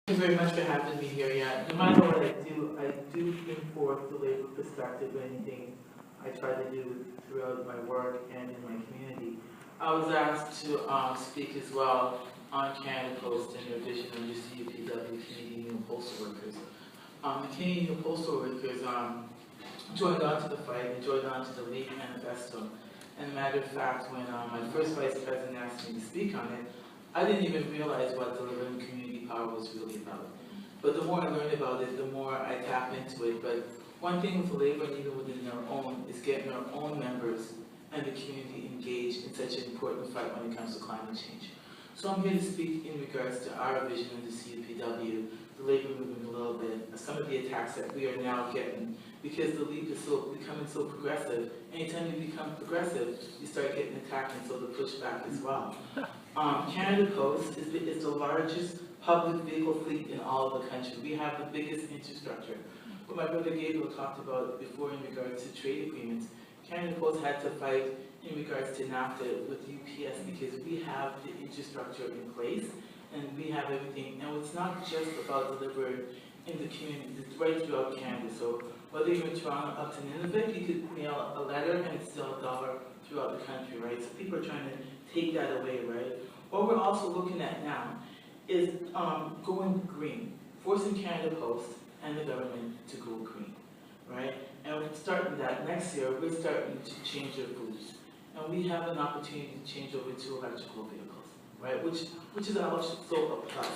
Thank you very much for having me here. Yeah, no matter what I do bring forth the labor perspective in anything I try to do throughout my work and in my community. I was asked to speak as well on Canada Post and their vision under CUPW, Canadian Union Postal Workers. The Canadian Union Postal Workers joined on to the fight and joined on to the League Manifesto. And matter of fact, when my first vice president asked me to speak on it, I didn't even realize what delivering community power was really about. But the more I learned about it, the more I tap into it. But one thing with the labor and even within their own is getting our own members and the community engaged in such an important fight when it comes to climate change. So I'm here to speak in regards to our vision of the CUPW, the labor movement a little bit, some of the attacks that we are now getting, because the League is becoming so progressive. Anytime you become progressive, you start getting attacked and so the pushback as well. Canada Post is the largest public vehicle fleet in all of the country. We have the biggest infrastructure. What my brother Gabriel talked about before in regards to trade agreements, Canada Post had to fight in regards to NAFTA with UPS because we have the infrastructure in place and we have everything. And it's not just about delivering in the community, it's right throughout Canada. So whether you're in Toronto up to Nunavut, you could mail a letter and it's still $1 throughout the country, right? So people are trying to take that away, right? What we're also looking at now is going green, forcing Canada Post and the government to go green, right? And we're starting that next year, we're starting to change our routes. And we have an opportunity to change over to electrical vehicles, right? Which is also a plus.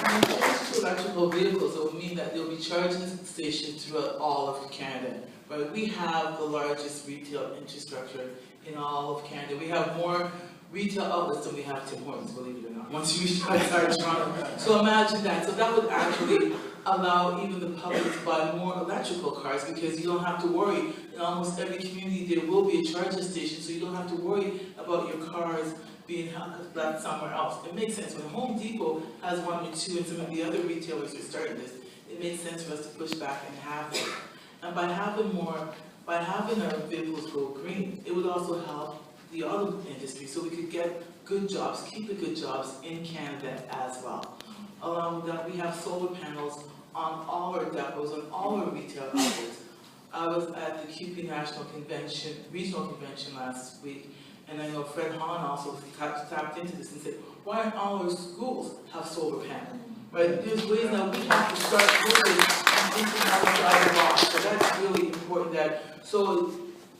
When we change to electrical vehicles, it will mean that there will be charging stations throughout all of Canada, right? We have the largest retail infrastructure in all of Canada. We have more retail outlets than we have Tim Hortons, believe it or not, once you reach outside Toronto. So imagine that. So that would actually allow even the public to buy more electrical cars because you don't have to worry. In almost every community there will be a charging station, so you don't have to worry about your cars being left somewhere else. It makes sense. When Home Depot has one or two and some of the other retailers are starting this, it makes sense for us to push back and have it. And by having our vehicles go green, it would also help the auto industry so we could get good jobs, keep the good jobs in Canada as well. Along with that, we have solar panels on all our depots, on all our retail outlets. I was at the QP National Convention, Regional Convention last week, and I know Fred Hahn also tapped into this and said, why aren't all our schools have solar panels? Right? There's ways now we have to start moving and thinking outside the box. So that's really important so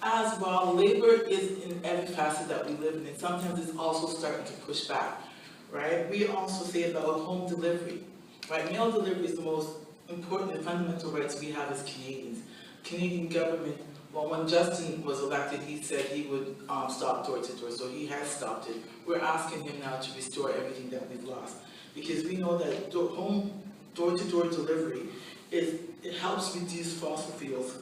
as well, labor is in every facet that we live in, and sometimes it's also starting to push back, right? We also say about home delivery, right? Mail delivery is the most important and fundamental rights we have as Canadians. Canadian government, well, when Justin was elected, he said he would stop door to door, so he has stopped it. We're asking him now to restore everything that we've lost, because we know that home door-to-door delivery it helps reduce fossil fuels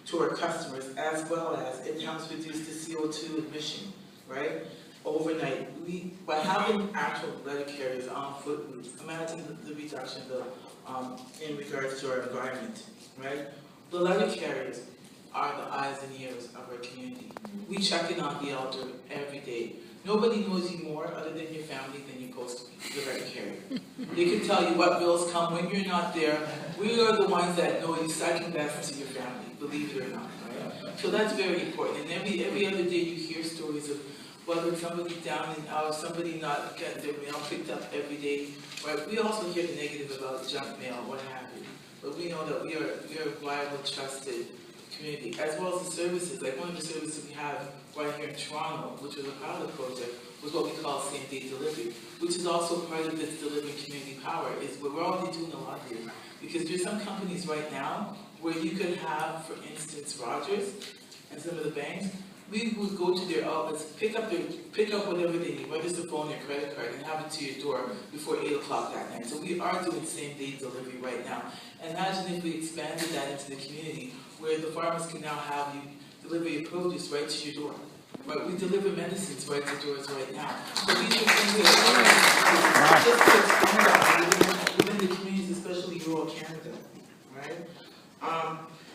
to our customers, as well as it helps reduce the CO2 emission, right? Overnight, by having actual letter carriers on foot routes, imagine the reduction in regards to our environment, right? The letter carriers are the eyes and ears of our community. We check in on the elder every day. Nobody knows you more other than your family than your the letter carrier. They can tell you what bills come when you're not there. We are the ones that know you second best to your family, believe it or not, right? So that's very important. And every other day you hear stories of whether somebody down and out, somebody not getting their mail picked up every day, right? We also hear the negative about junk mail, what have you. But we know that we are a reliable, trusted community, as well as the services. Like one of the services we have right here in Toronto, which was a pilot project, was what we call same-day delivery, which is also part of this delivering community power, is we're already doing a lot here. Because there's some companies right now where you could have, for instance, Rogers and some of the banks, we would go to their outlets, pick up whatever they need, whether it's a phone or credit card, and have it to your door before 8 o'clock that night. So we are doing same-day delivery right now. And imagine if we expanded that into the community, where the farmers can now have you deliver your produce right to your door. Right? We deliver medicines right to doors right now. So these are things that just to expand that within the communities, especially rural Canada. Right?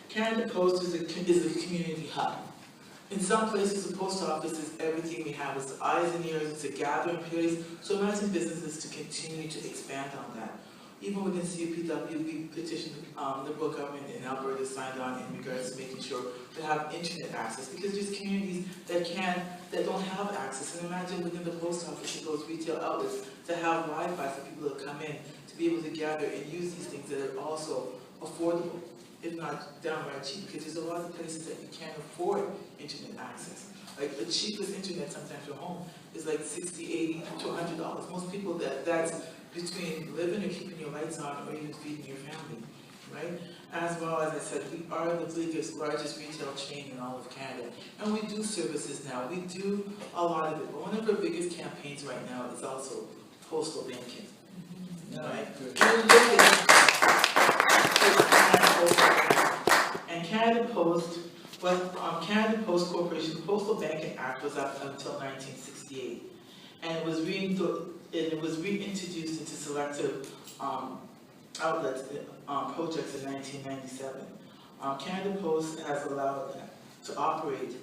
Canada Post is a community hub. In some places, the post office is everything we have. It's the eyes and ears, it's a gathering place. So imagine businesses to continue to expand on that. Even within CUPW, we petitioned the Liberal government in Alberta signed on in regards to making sure to have internet access, because there's communities that don't have access. And imagine within the post office and those retail outlets to have Wi-Fi for people to come in, to be able to gather and use these things that are also affordable, if not downright cheap, because there's a lot of places that you can't afford internet access. Like the cheapest internet sometimes for home is like $60, $80 to $100. Most people that's between living or keeping your lights on or even feeding your family, right? As well, as I said, we are the biggest, largest retail chain in all of Canada. And we do services now. We do a lot of it. But one of our biggest campaigns right now is also postal banking, right? And Canada Post, Canada Post Corporation, the Postal Banking Act was up until 1968. And it was reintroduced into selective outlets, projects in 1997. Canada Post has allowed to operate.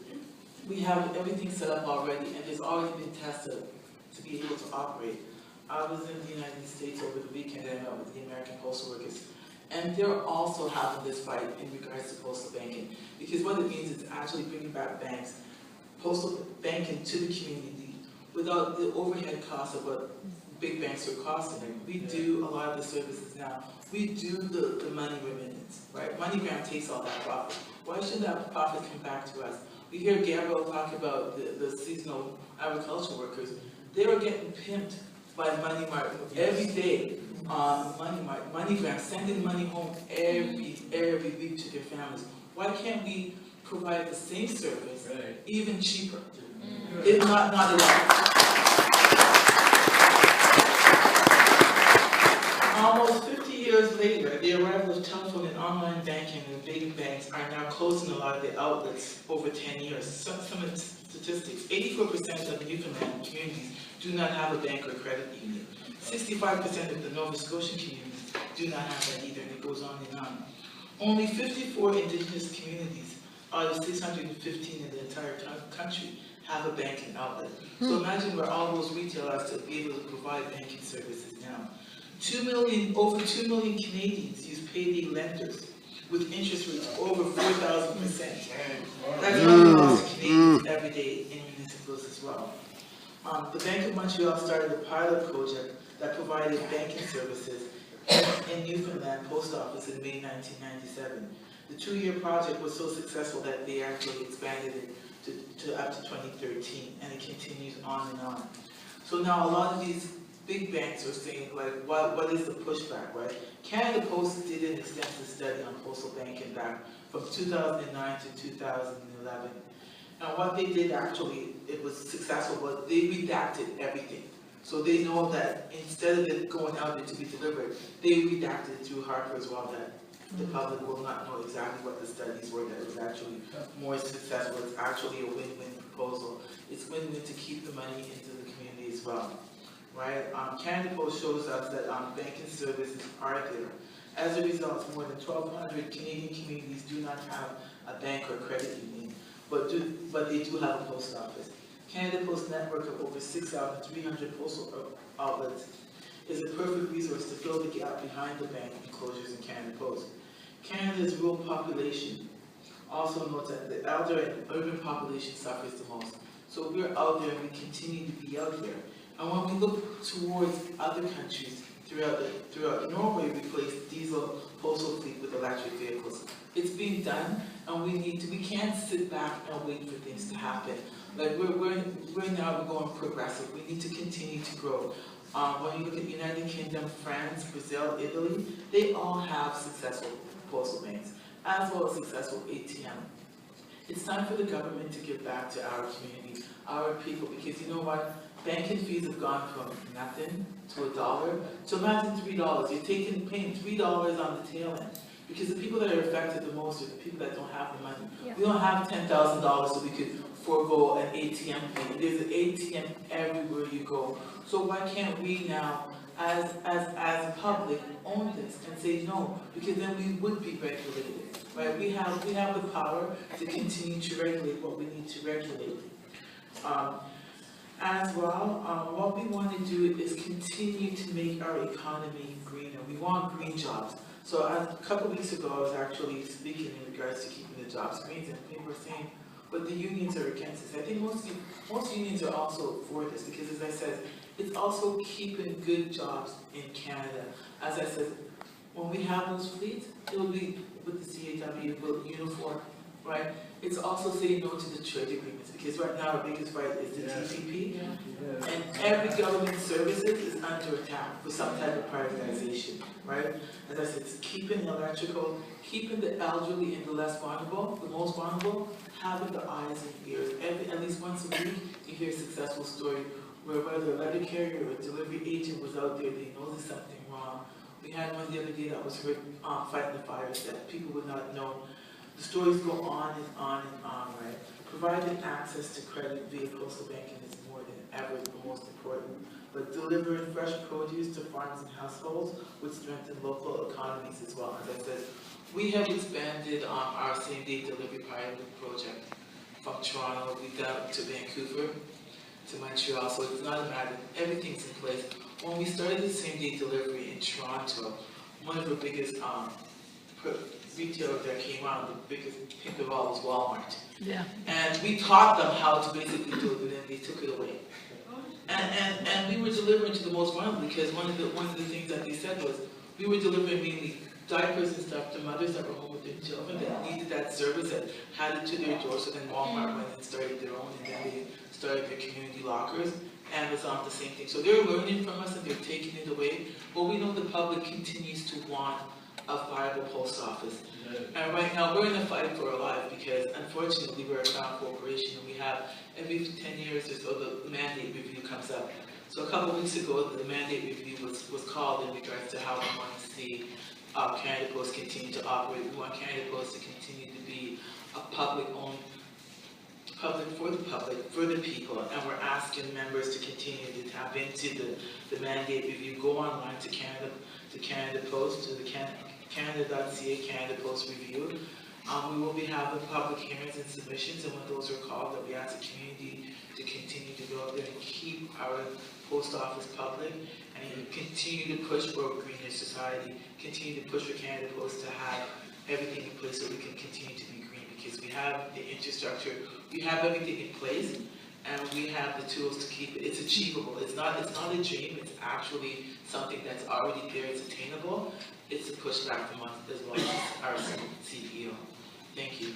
We have everything set up already, and it's already been tested to be able to operate. I was in the United States over the weekend and I met with the American postal workers, and they're also having this fight in regards to postal banking, because what it means is actually bringing back postal banking to the community without the overhead costs of what big banks are costing. We do a lot of the services now. We do the money remittance, right? MoneyGram takes all that profit. Why should that profit come back to us? We hear Gabriel talk about the seasonal agricultural workers. They are getting pimped by Money Mart every day on MoneyGram, sending money home every week to their families. Why can't we provide the same service, even cheaper? If not at all. Almost 50 years later, the arrival of telephone and online banking and big banks are now closing a lot of the outlets over 10 years. Some of the statistics, 84% of Newfoundland communities do not have a bank or credit union. 65% of the Nova Scotian communities do not have that either, and it goes on and on. Only 54 Indigenous communities out of 615 in the entire country have a banking outlet. So imagine where all those retailers to be able to provide banking services now. Over 2 million Canadians use payday lenders with interest rates over 4,000%. That's millions of Canadians every day in municipals as well. The Bank of Montreal started a pilot project that provided banking services in Newfoundland Post Office in May 1997. The 2-year project was so successful that they actually expanded it to up to 2013, and it continues on and on. So now a lot of these big banks are saying, like, what is the pushback, right? Canada Post did an extensive study on postal banking back from 2009 to 2011. And what they did actually, it was successful, but they redacted everything. So they know that instead of it going out there to be delivered, they redacted it through Harper as well, that the public will not know exactly what the studies were, that it was actually more successful. It's actually a win-win proposal. It's win-win to keep the money into the community as well. Right? Canada Post shows us that banking services are there. As a result, more than 1,200 Canadian communities do not have a bank or credit union, but they do have a post office. Canada Post network of over 6,300 postal outlets is a perfect resource to fill the gap behind the bank enclosures in Canada Post. Canada's rural population also notes that the elder and urban population suffers the most. So we're out there and we continue to be out there. And when we look towards other countries throughout Norway, replaced diesel postal fleet with electric vehicles. It's being done, and we can't sit back and wait for things to happen. Like we're now going progressive. We need to continue to grow. When you look at United Kingdom, France, Brazil, Italy, they all have successful postal banks, as well as successful ATM. It's time for the government to give back to our community, our people, because you know what? Banking fees have gone from nothing to $1 to imagine $3. You're paying $3 on the tail end, because the people that are affected the most are the people that don't have the money. Yeah. We don't have $10,000 so we could forego an ATM fee. There's an ATM everywhere you go. So why can't we now, as a public, own this and say no? Because then we would be regulated, right? We have the power to continue to regulate what we need to regulate. As well, what we want to do is continue to make our economy greener. We want green jobs. So a couple of weeks ago, I was actually speaking in regards to keeping the jobs green, and people were saying, but the unions are against this. I think most unions are also for this because, as I said, it's also keeping good jobs in Canada. As I said, when we have those fleets, it will be with the CAW, with uniform, right? It's also saying no to the trade agreements because right now our biggest fight is the TPP, and every government services is under attack for some type of privatization, right? As I said, it's keeping the electrical, keeping the elderly and the less vulnerable, the most vulnerable, having the eyes and ears. At least once a week, you hear a successful story where whether a letter carrier or a delivery agent was out there, they noticed something wrong. We had one the other day that was heard fighting the fires that people would not know. The stories go on and on and on, right? Providing access to credit via postal banking is more than ever the most important. But delivering fresh produce to farms and households would strengthen local economies as well. As I said, we have expanded our same-day delivery pilot project from Toronto. We got to Vancouver, to Montreal, so it's not a matter, everything's in place. When we started the same-day delivery in Toronto, one of the biggest retailer that came out, the biggest pick of all was Walmart. Yeah. And we taught them how to basically do it, and then they took it away. And we were delivering to the most vulnerable because one of the things that they said was we were delivering mainly diapers and stuff to mothers that were home with their children that needed that service that had it to their door. So then Walmart went and started their own, and then they started their community lockers. Amazon, the same thing. So they're learning from us and they're taking it away. But we know the public continues to want a viable post office. And right now we're in a fight for our life because unfortunately we're a crown corporation and we have every 10 years or so the mandate review comes up. So a couple of weeks ago the mandate review was called in regards to how we want to see Canada Post continue to operate. We want Canada Post to continue to be a public-owned, for the people, and we're asking members to continue to tap into the mandate review. Go online to Canada Post, to the Canada.ca Canada Post review. We will be having public hearings and submissions, and when those are called, that we ask the community to continue to go out there and keep our post office public, and continue to push for a greener society, continue to push for Canada Post to have everything in place so we can continue to be green, because we have the infrastructure, we have everything in place, and we have the tools to keep it. It's achievable. It's not a dream. It's actually something that's already there. It's attainable. It's a pushback from us as well as our CEO. Thank you.